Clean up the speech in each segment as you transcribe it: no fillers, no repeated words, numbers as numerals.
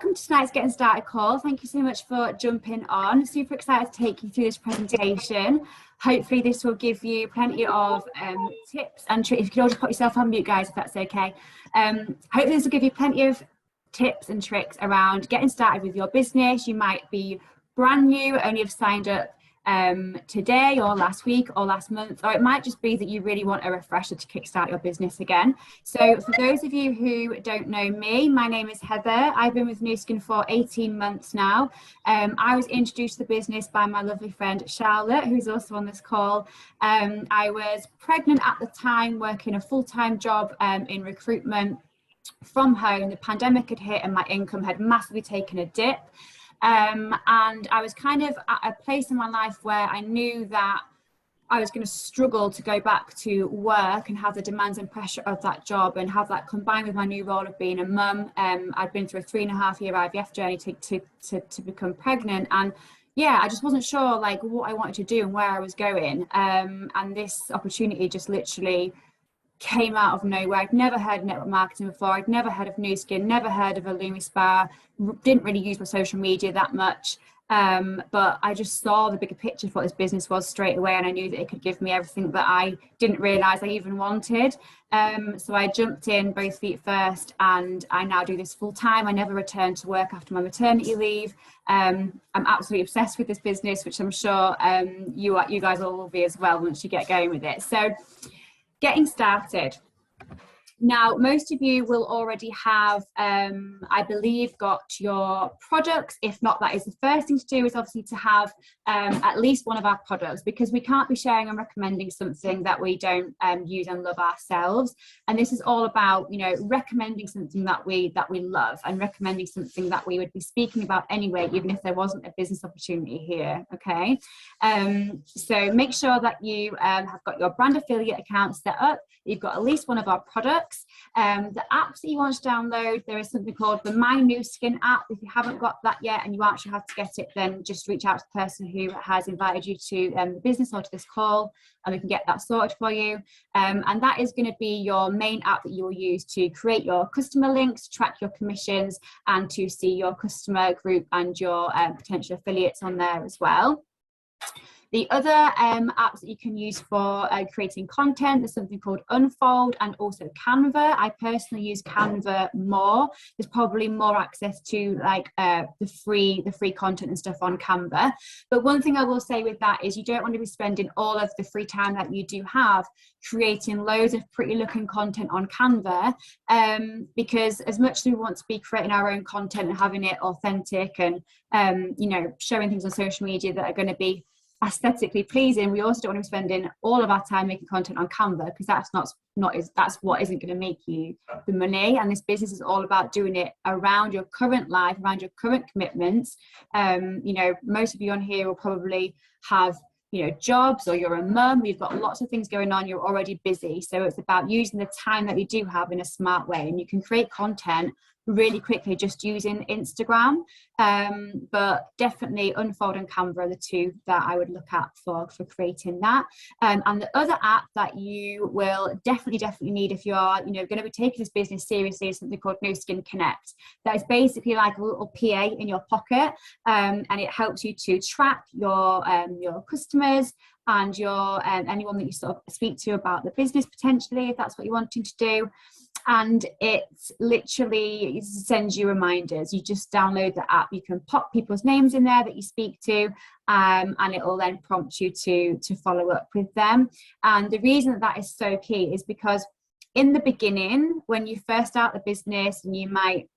welcome to tonight's Getting Started call. Thank you so much for jumping on. Super excited to take you through this presentation. Hopefully this will give you plenty of tips and tricks. If you could all just put yourself on mute, guys, if that's okay. Hopefully this will give you plenty of tips and tricks around getting started with your business. You might be brand new, only have signed up today or last week or last month, or it might just be that you really want a refresher to kickstart your business again. So for those of you who don't know me, my name is Heather. I've been with Nu Skin for 18 months now. I was introduced to the business by my lovely friend Charlotte, who's also on this call. I was pregnant at the time, working a full-time job in recruitment from home. The pandemic had hit and my income had massively taken a dip. And I was kind of at a place in my life where I knew that I was going to struggle to go back to work and have the demands and pressure of that job and have that combined with my new role of being a mum. I'd been through a 3.5-year IVF journey to become pregnant, and yeah, I just wasn't sure like what I wanted to do and where I was going. And this opportunity just literally came out of nowhere. I'd never heard of network marketing before. I'd never heard of Nu Skin, never heard of LumiSpa, didn't really use my social media that much. But I just saw the bigger picture of what this business was straight away, and I knew that it could give me everything that I didn't realize I even wanted. So I jumped in both feet first, and I now do this full time. I never returned to work after my maternity leave. I'm absolutely obsessed with this business, which I'm sure you guys all will be as well once you get going with it. So getting started. Now, most of you will already have, I believe, got your products. If not, that is the first thing to do, is obviously to have at least one of our products, because we can't be sharing and recommending something that we don't use and love ourselves. And this is all about, you know, recommending something that we love and recommending something that we would be speaking about anyway, even if there wasn't a business opportunity here. Okay, so make sure that you have got your brand affiliate account set up. You've got at least one of our products. The apps that you want to download, there is something called the My Nu Skin app. If you haven't got that yet and you actually have to get it, then just reach out to the person who has invited you to the business or to this call, and we can get that sorted for you. And that is going to be your main app that you will use to create your customer links, track your commissions, and to see your customer group and your potential affiliates on there as well. The other apps that you can use for creating content, there's something called Unfold and also Canva. I personally use Canva more. There's probably more access to like the free content and stuff on Canva. But one thing I will say with that is you don't want to be spending all of the free time that you do have creating loads of pretty looking content on Canva, because as much as we want to be creating our own content and having it authentic and you know, showing things on social media that are going to be aesthetically pleasing, we also don't want to be spending all of our time making content on Canva, because that's what isn't going to make you the money. And this business is all about doing it around your current life, around your current commitments. You know, most of you on here will probably have, you know, jobs, or you're a mum, you've got lots of things going on, you're already busy. So it's about using the time that you do have in a smart way, and you can create content really quickly just using Instagram. But definitely Unfold and Canva are the two that I would look at for creating that. And the other app that you will definitely need if you are, you know, going to be taking this business seriously is something called Nu Skin Connect. That is basically like a little PA in your pocket, and it helps you to track your customers and your anyone that you sort of speak to about the business potentially, if that's what you're wanting to do. And it literally sends you reminders. You just download the app, you can pop people's names in there that you speak to, and it will then prompt you to follow up with them. And the reason that is so key is because in the beginning, when you first start the business and you might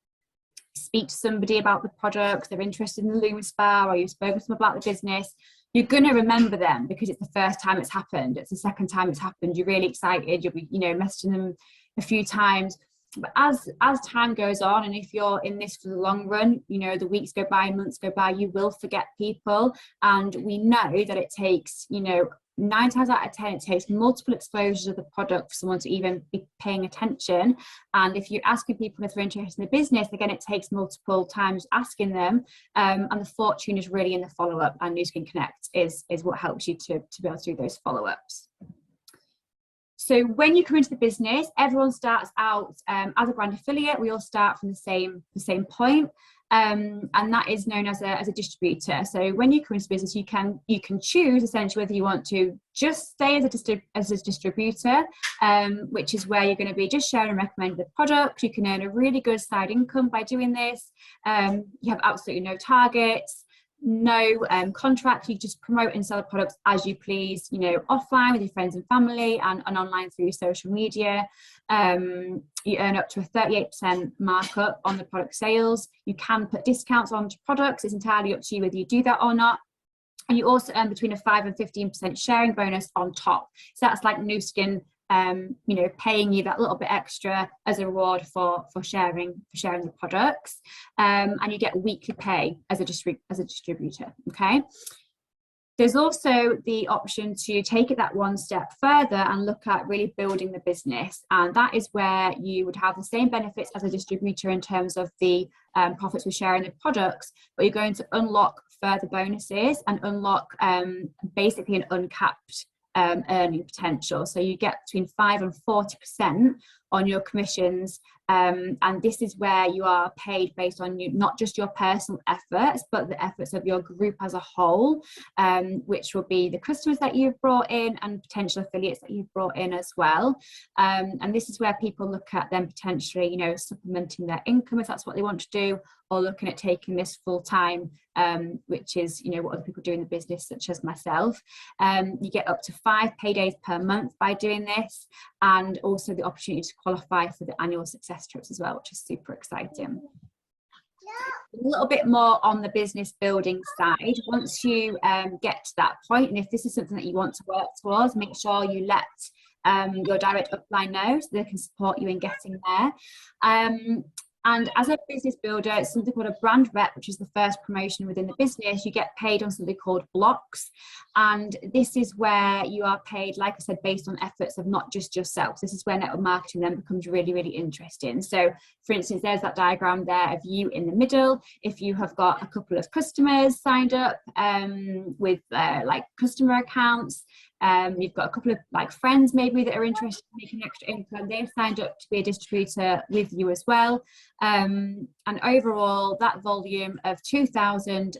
speak to somebody about the products, they're interested in the LumiSpa, or you've spoken to them about the business, you're going to remember them because it's the first time it's happened. It's the second time it's happened. You're really excited. You'll be, you know, messaging them a few times. But as time goes on, and if you're in this for the long run, you know, the weeks go by, months go by, you will forget people. And we know that it takes, you know, 9 times out of 10, it takes multiple exposures of the product for someone to even be paying attention. And if you're asking people if they're interested in the business, again, it takes multiple times asking them. And the fortune is really in the follow-up, and Nu Skin Connect is what helps you to be able to do those follow-ups. So when you come into the business, everyone starts out as a brand affiliate. We all start from the same point. and that is known as a distributor. So when you come into business, you can choose essentially whether you want to just stay as a distributor, which is where you're going to be just sharing and recommending the product. You can earn a really good side income by doing this. You have absolutely no targets, no contract. You just promote and sell the products as you please, you know, offline with your friends and family, and online through your social media. You earn up to a 38% markup on the product sales. You can put discounts onto products. It's entirely up to you whether you do that or not. And you also earn between a 5 and 15% sharing bonus on top. So that's like Nu Skin, you know, paying you that little bit extra as a reward for sharing the products, and you get weekly pay as a distributor. Okay. There's also the option to take it that one step further and look at really building the business, and that is where you would have the same benefits as a distributor in terms of the profits with sharing the products, but you're going to unlock further bonuses and unlock basically an uncapped earning potential. So you get between 5 and 40% on your commissions, and this is where you are paid based on not just your personal efforts, but the efforts of your group as a whole, which will be the customers that you've brought in and potential affiliates that you've brought in as well. And this is where people look at them potentially, you know, supplementing their income if that's what they want to do, or looking at taking this full time, which is, you know, what other people do in the business, such as myself. You get up to 5 paydays per month by doing this, and also the opportunity to qualify for the annual success trips as well, which is super exciting. A little bit more on the business building side. Once you get to that point, and if this is something that you want to work towards, make sure you let your direct upline know so they can support you in getting there. And as a business builder, it's something called a brand rep, which is the first promotion within the business. You get paid on something called blocks. And this is where you are paid, like I said, based on efforts of not just yourself. This is where network marketing then becomes really, really interesting. So for instance, there's that diagram there of you in the middle. If you have got a couple of customers signed up with like customer accounts, you've got a couple of like friends maybe that are interested in making extra income, they've signed up to be a distributor with you as well. And overall, that volume of 2,000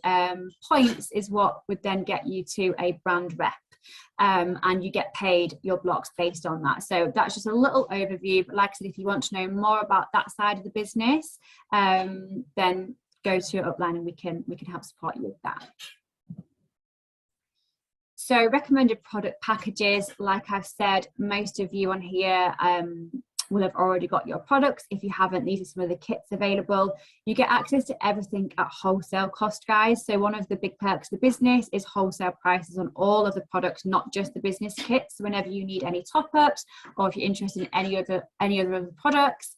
points is what would then get you to a brand rep. And you get paid your blocks based on that. So that's just a little overview. But like I said, if you want to know more about that side of the business, then go to your upline and we can help support you with that. So recommended product packages, like I've said, most of you on here will have already got your products. If you haven't, these are some of the kits available. You get access to everything at wholesale cost, guys. So one of the big perks of the business is wholesale prices on all of the products, not just the business kits. So whenever you need any top-ups, or if you're interested in any other of the products,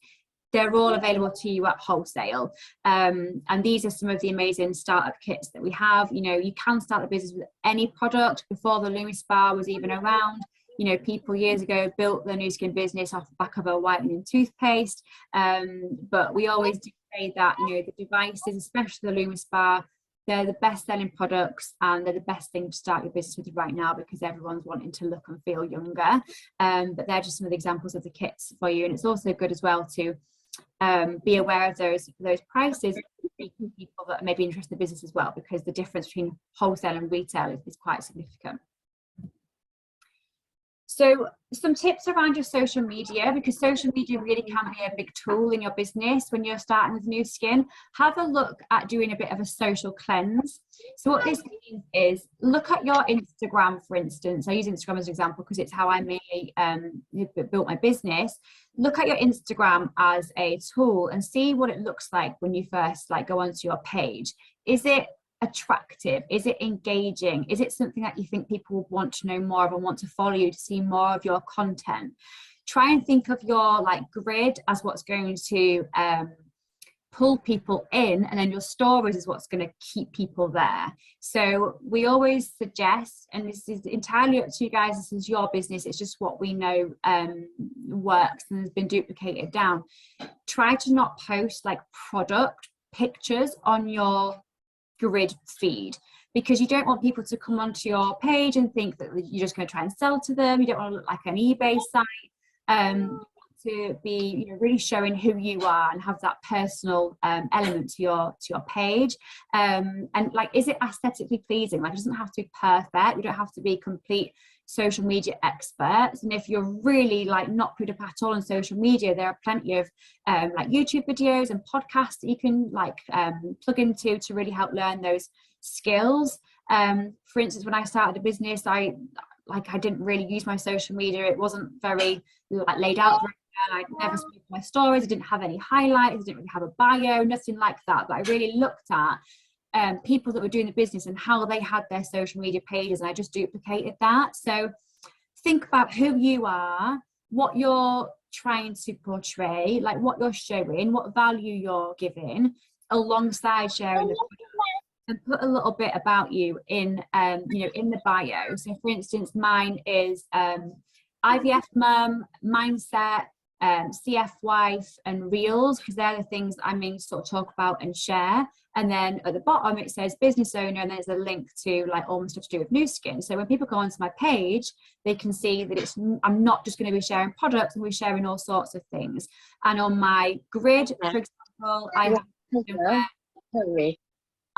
they're all available to you at wholesale. And these are some of the amazing startup kits that we have. You know, you can start a business with any product. Before the LumiSpa was even around, you know, people years ago built their Nu Skin business off the back of a whitening toothpaste. But we always do say that, you know, the devices, especially the LumiSpa, they're the best selling products and they're the best thing to start your business with right now because everyone's wanting to look and feel younger. But they're just some of the examples of the kits for you. And it's also good as well to be aware of those prices for people that may be interested in the business as well, because the difference between wholesale and retail is quite significant. So some tips around your social media, because social media really can be a big tool in your business when you're starting with Nu Skin. Have a look at doing a bit of a social cleanse. So what this means is look at your Instagram, for instance. I use Instagram as an example because it's how I mainly built my business. Look at your Instagram as a tool and see what it looks like when you first go onto your page. Is it attractive? Is it engaging? Is it something that you think people would want to know more of and want to follow you to see more of your content? Try and think of your grid as what's going to pull people in, and then your stories is what's going to keep people there. So we always suggest, and this is entirely up to you guys, this is your business, it's just what we know works and has been duplicated down. Try to not post product pictures on your grid feed, because you don't want people to come onto your page and think that you're just going to try and sell to them. You don't want to look like an eBay site. To to be, you know, really showing who you are and have that personal element to your page. And like, is it aesthetically pleasing? Like, it doesn't have to be perfect. You don't have to be complete social media experts. And if you're really like not good at all on social media, there are plenty of like YouTube videos and podcasts that you can like plug into to really help learn those skills. For instance, when I started a business, I didn't really use my social media. It wasn't very like laid out very well. I never spoke my stories. I didn't have any highlights. I didn't really have a bio, nothing like that. But I really looked at people that were doing the business and how they had their social media pages, and I just duplicated that. So think about who you are, what you're trying to portray, like what you're showing, what value you're giving, alongside sharing the and put a little bit about you in you know, in the bio. So for instance, mine is IVF mum, mindset, CF wife, and reels, because they're the things I mean sort of talk about and share. And then at the bottom it says business owner, and there's a link to like all my stuff to do with Nu Skin. So when people go onto my page, they can see that I'm not just going to be sharing products, and we're sharing all sorts of things. And on my grid, for example, I have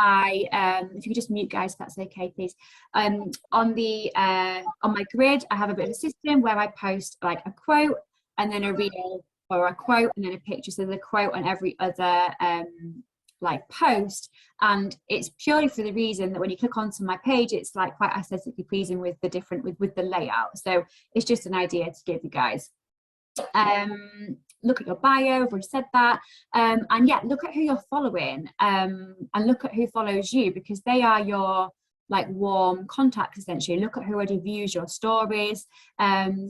if you could just mute, guys, if that's okay, please. On my grid, I have a bit of a system where I post like a quote and then a reel, or a quote and then a picture. So the quote on every other like post, and it's purely for the reason that when you click onto my page, it's like quite aesthetically pleasing with the different with the layout. So it's just an idea to give you guys. Look at your bio, I've already said that, and yeah, look at who you're following, and look at who follows you, because they are your like warm contacts essentially. Look at who already views your stories.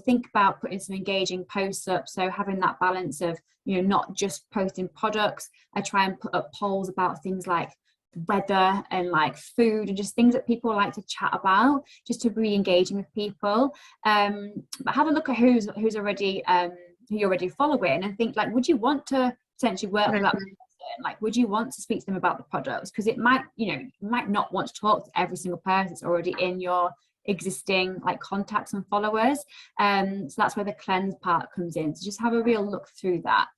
Think about putting some engaging posts up, so having that balance of, you know, not just posting products. I try and put up polls about things like weather and like food and just things that people like to chat about, just to be engaging with people. But have a look at who's already who you're already following, and think like, would you want to potentially work with that person? Like, would you want to speak to them about the products? Because it might, you know, you might not want to talk to every single person that's already in your existing like contacts and followers. So that's where the cleanse part comes in. So just have a real look through that.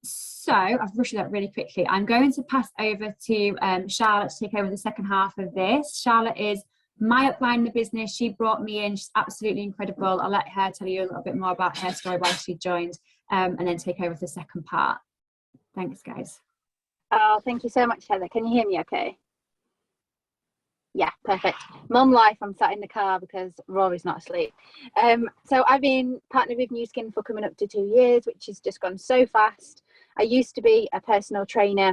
So I've rushed that really quickly. I'm going to pass over to Charlotte to take over the second half of this. Charlotte is my upline in the business. She brought me in. She's absolutely incredible. I'll let her tell you a little bit more about her story, why she joined, and then take over the second part. Thanks, guys. Oh, thank you so much, Heather. Can you hear me okay? Yeah, perfect. Mum life, I'm sat in the car because Rory's not asleep. So I've been partnered with Nu Skin for coming up to 2 years, which has just gone so fast. I used to be a personal trainer,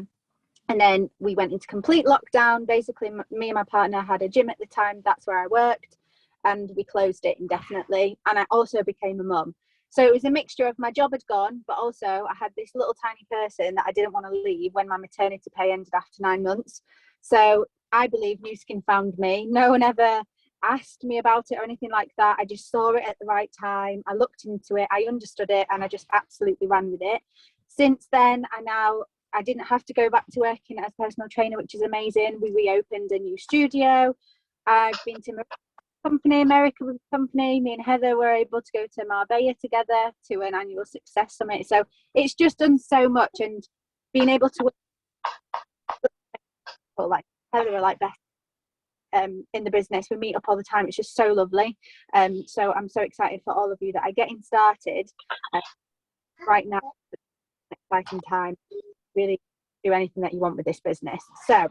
and then we went into complete lockdown. Basically, me and my partner had a gym at the time. That's where I worked, and we closed it indefinitely. And I also became a mum. So it was a mixture of my job had gone, but also I had this little tiny person that I didn't want to leave when my maternity pay ended after 9 months. So I believe Nu Skin found me. No one ever asked me about it or anything like that. I just saw it at the right time. I looked into it, I understood it, and I just absolutely ran with it. Since then, I didn't have to go back to working as a personal trainer, which is amazing. We reopened a new studio. I've been to America with the company. Me and Heather were able to go to Marbella together to an annual success summit. So it's just done so much, and being able to work like Heather are like best in the business. We meet up all the time. It's just so lovely. So I'm so excited for all of you that are getting started right now. Exciting time. Really do anything that you want with this business. So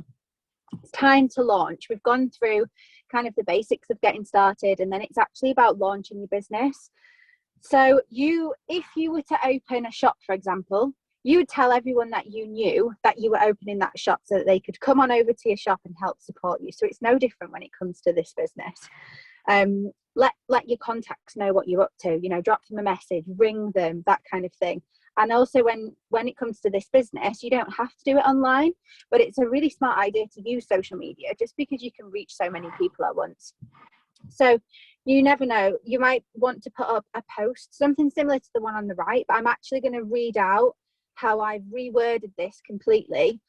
it's time to launch. We've gone through kind of the basics of getting started, and then it's actually about launching your business. So if you were to open a shop, for example, you would tell everyone that you knew that you were opening that shop so that they could come on over to your shop and help support you. So it's no different when it comes to this business. Let your contacts know what you're up to, you know, drop them a message, ring them, that kind of thing. And also when it comes to this business, you don't have to do it online, but it's a really smart idea to use social media just because you can reach so many people at once. So you never know, you might want to put up a post, something similar to the one on the right, but I'm actually going to read out how I've reworded this completely,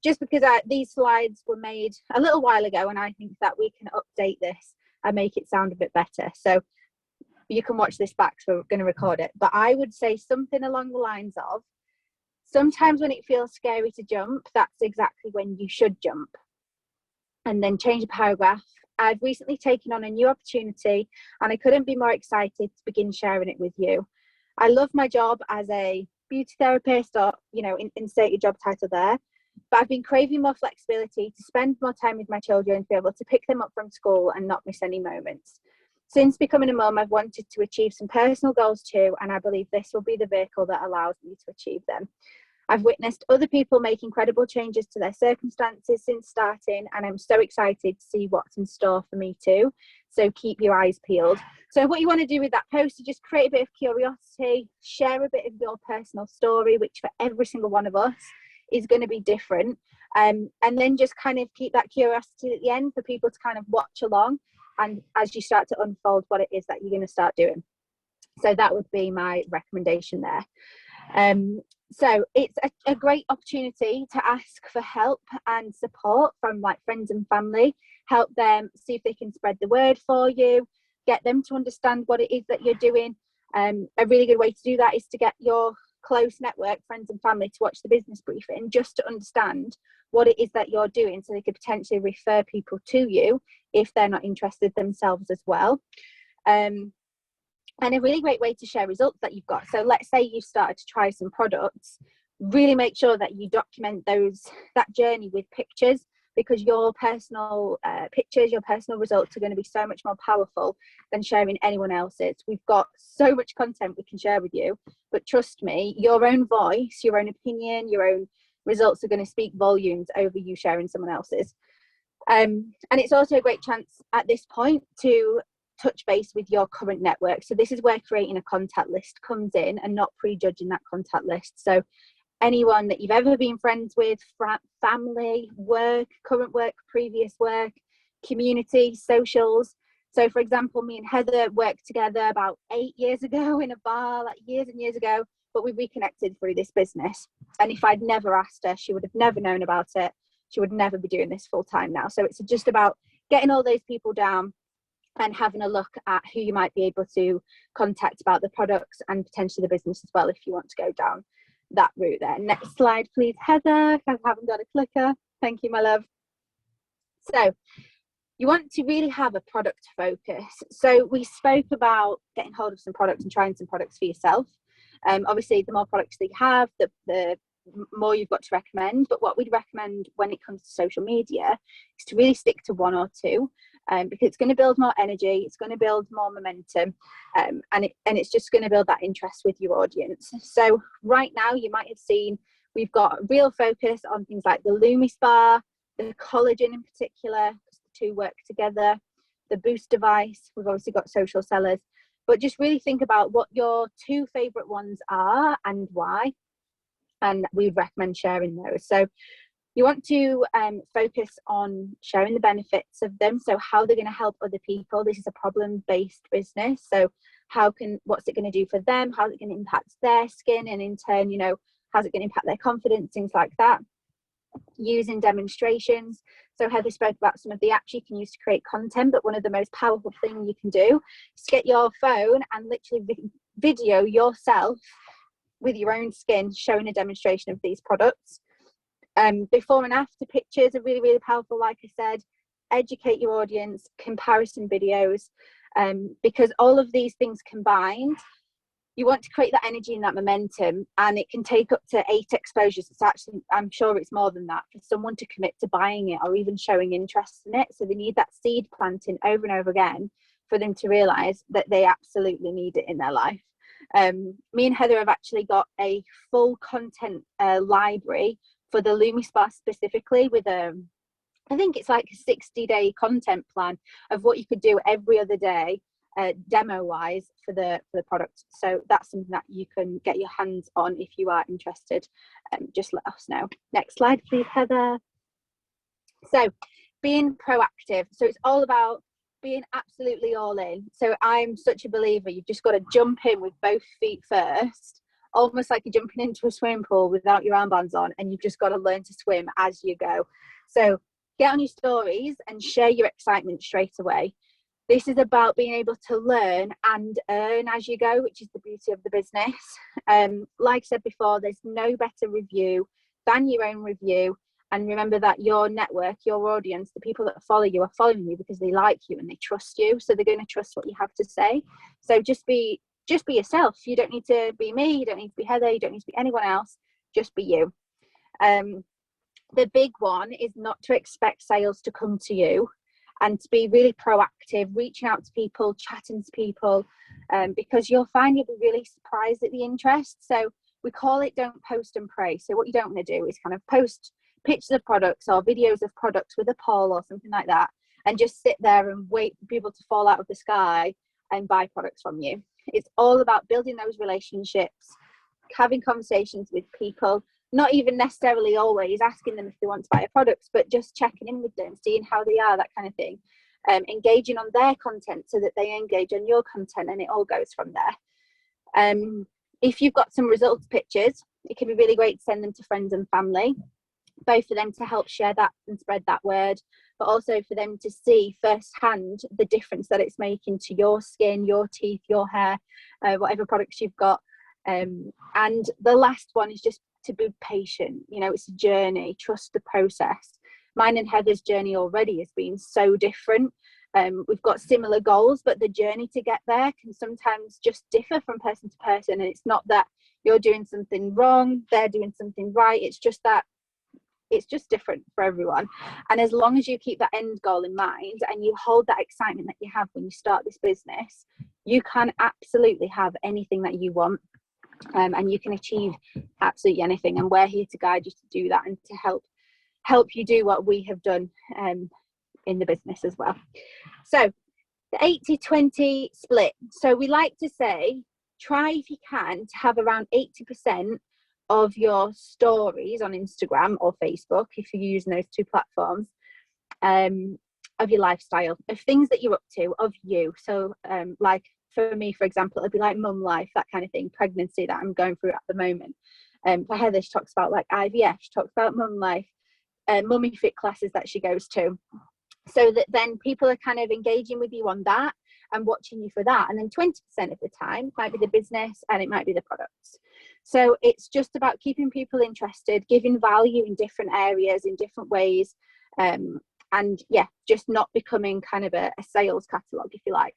just because these slides were made a little while ago, and I think that we can update this and make it sound a bit better. So You can watch this back, so we're going to record it. But I would say something along the lines of, sometimes when it feels scary to jump, that's exactly when you should jump. And then change the paragraph. I've recently taken on a new opportunity and I couldn't be more excited to begin sharing it with you. I love my job as a beauty therapist, or, you know, insert your job title there. But I've been craving more flexibility to spend more time with my children, to be able to pick them up from school and not miss any moments. Since becoming a mum, I've wanted to achieve some personal goals too, and I believe this will be the vehicle that allows me to achieve them. I've witnessed other people make incredible changes to their circumstances since starting, and I'm so excited to see what's in store for me too. So keep your eyes peeled. So what you want to do with that post is just create a bit of curiosity, share a bit of your personal story, which for every single one of us is going to be different. And then just kind of keep that curiosity at the end for people to kind of watch along, and as you start to unfold what it is that you're going to start doing. So that would be my recommendation there. So it's a great opportunity to ask for help and support from like friends and family. Help them see if they can spread the word for you, get them to understand what it is that you're doing. A really good way to do that is to get your close network, friends and family, to watch the business briefing, just to understand what it is that you're doing, so they could potentially refer people to you if they're not interested themselves as well. And a really great way to share results that you've got. So let's say you started to try some products, really make sure that you document that journey with pictures, because your personal pictures, your personal results are going to be so much more powerful than sharing anyone else's. We've got so much content we can share with you, but trust me, your own voice, your own opinion, your own results are going to speak volumes over you sharing someone else's. And it's also a great chance at this point to touch base with your current network. So this is where creating a contact list comes in, and not prejudging that contact list. So anyone that you've ever been friends with, family, work, current work, previous work, community, socials. So for example, me and Heather worked together about 8 years ago in a bar, like years and years ago, but we reconnected through this business. And if I'd never asked her, she would have never known about it. She would never be doing this full time now. So it's just about getting all those people down and having a look at who you might be able to contact about the products and potentially the business as well, if you want to go down that route there. Next slide, please, Heather, if I haven't got a clicker. Thank you, my love. So you want to really have a product focus. So we spoke about getting hold of some products and trying some products for yourself. Obviously, the more products that you have, the more you've got to recommend. But what we'd recommend when it comes to social media is to really stick to one or two, because it's going to build more energy, it's going to build more momentum, and it's just going to build that interest with your audience. So right now, you might have seen we've got a real focus on things like the LumiSpa, the collagen in particular, because the two work together, the Boost device. We've obviously got social sellers, but just really think about what your two favorite ones are and why, and we'd recommend sharing those. So you want to focus on sharing the benefits of them. So how they're going to help other people. This is a problem-based business. So what's it going to do for them? How's it going to impact their skin? And in turn, you know, how's it going to impact their confidence? Things like that. Using demonstrations. So Heather spoke about some of the apps you can use to create content, but one of the most powerful things you can do is get your phone and literally video yourself with your own skin showing a demonstration of these products. Before and after pictures are really, really powerful. Like I said, educate your audience, comparison videos, because all of these things combined, you want to create that energy and that momentum, and it can take up to 8 exposures. It's actually, I'm sure it's more than that, for someone to commit to buying it or even showing interest in it. So they need that seed planting over and over again for them to realize that they absolutely need it in their life. Me and Heather have actually got a full content library for the LumiSpa specifically, with I think it's like a 60-day content plan of what you could do every other day, demo wise, for the product. So that's something that you can get your hands on if you are interested. Just let us know. Next slide, please, Heather. So being proactive. So it's all about being absolutely all in. So I'm such a believer, you've just got to jump in with both feet first, almost like you're jumping into a swimming pool without your armbands on, and you've just got to learn to swim as you go. So get on your stories and share your excitement straight away. This is about being able to learn and earn as you go, which is the beauty of the business. Like I said before, there's no better review than your own review. And remember that your network, your audience, the people that follow you are following you because they like you and they trust you. So they're going to trust what you have to say. So just be yourself. You don't need to be me. You don't need to be Heather. You don't need to be anyone else. Just be you. The big one is not to expect sales to come to you, and to be really proactive, reaching out to people, chatting to people, because you'll find you'll be really surprised at the interest. So we call it don't post and pray. So what you don't want to do is kind of post pictures of products or videos of products with a poll or something like that, and just sit there and wait for people to fall out of the sky and buy products from you. It's all about building those relationships, having conversations with people, not even necessarily always asking them if they want to buy a product, but just checking in with them, seeing how they are, that kind of thing. Engaging on their content so that they engage on your content, and it all goes from there. If you've got some results pictures, it can be really great to send them to friends and family, both for them to help share that and spread that word, but also for them to see firsthand the difference that it's making to your skin, your teeth, your hair, whatever products you've got. And the last one is just to be patient. You know, it's a journey. Trust the process. Mine and Heather's journey already has been so different. We've got similar goals, but the journey to get there can sometimes just differ from person to person. And it's not that you're doing something wrong, they're doing something right. It's just that it's just different for everyone. And as long as you keep that end goal in mind and you hold that excitement that you have when you start this business, you can absolutely have anything that you want. And you can achieve absolutely anything, and we're here to guide you to do that and to help you do what we have done in the business as well. So the 80-20 split. So we like to say, try if you can to have around 80% of your stories on Instagram or Facebook, if you're using those two platforms, of your lifestyle, of things that you're up to, of you. So like for me, for example, it'd be like mum life, that kind of thing, pregnancy that I'm going through at the moment. For Heather, she talks about like IVF, she talks about mum life, mummy fit classes that she goes to. So that then people are kind of engaging with you on that and watching you for that. And then 20% of the time might be the business and it might be the products. So it's just about keeping people interested, giving value in different areas, in different ways. And yeah, just not becoming kind of a sales catalogue, if you like.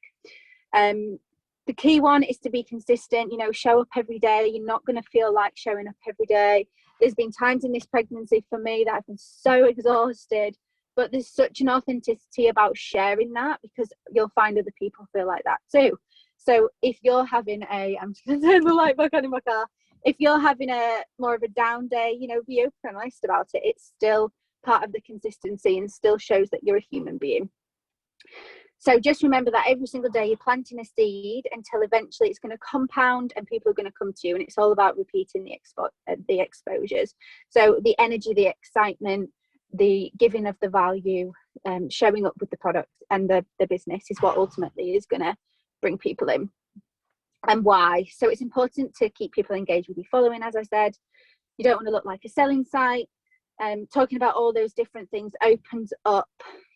The key one is to be consistent, you know, show up every day. You're not going to feel like showing up every day. There's been times in this pregnancy for me that I've been so exhausted, but there's such an authenticity about sharing that, because you'll find other people feel like that too. So if you're having I'm just going to turn the light back on in my car. If you're having a more of a down day, you know, be open and honest about it. It's still part of the consistency and still shows that you're a human being. So just remember that every single day you're planting a seed until eventually it's going to compound and people are going to come to you. And it's all about repeating the exposures. So the energy, the excitement, the giving of the value, showing up with the product and the business is what ultimately is going to bring people in. And why? So it's important to keep people engaged with your following, as I said. You don't want to look like a selling site. Talking about all those different things opens up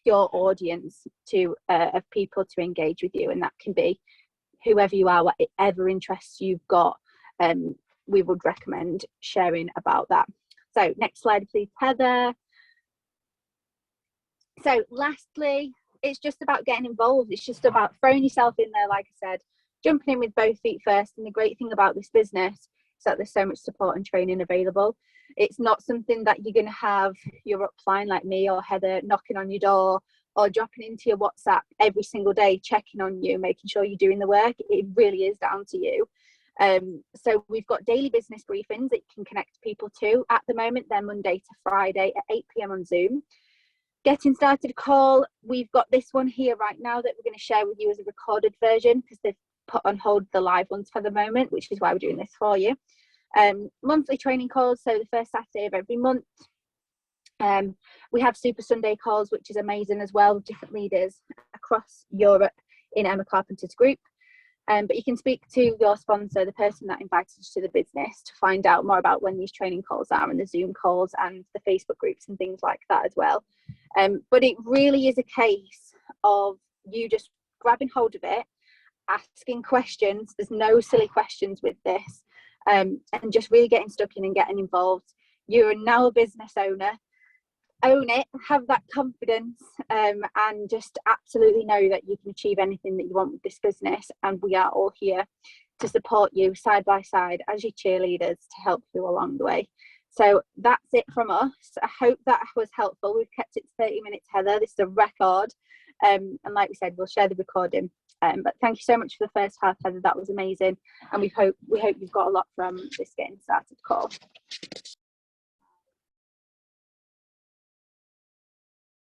your audience to of people to engage with you, and that can be whoever you are, whatever interests you've got. We would recommend sharing about that. So next slide please, Heather. So lastly, it's just about getting involved. It's just about throwing yourself in there, like I said, jumping in with both feet first. And the great thing about this business is that there's so much support and training available. It's not something that you're going to have your upline like me or Heather knocking on your door or dropping into your WhatsApp every single day, checking on you, making sure you're doing the work. It really is down to you. So we've got daily business briefings that you can connect people to. At the moment, they're Monday to Friday at 8 p.m. on Zoom. Getting started call, we've got this one here right now that we're going to share with you as a recorded version, because they've put on hold the live ones for the moment, which is why we're doing this for you. Monthly training calls, so the first Saturday of every month. We have Super Sunday calls, which is amazing as well, with different leaders across Europe in Emma Carpenter's group. But you can speak to your sponsor, the person that invited you to the business, to find out more about when these training calls are, and the Zoom calls and the Facebook groups and things like that as well. But it really is a case of you just grabbing hold of it, asking questions. There's no silly questions with this, and just really getting stuck in and getting involved. You're now a business owner. Own it, have that confidence, and just absolutely know that you can achieve anything that you want with this business, and we are all here to support you side by side as your cheerleaders to help you along the way. So that's it from us. I hope that was helpful. We've kept it to 30 minutes, Heather. This is a record, and like we said, we'll share the recording, but thank you so much for the first half, Heather. That was amazing, and we hope you've got a lot from this getting started call.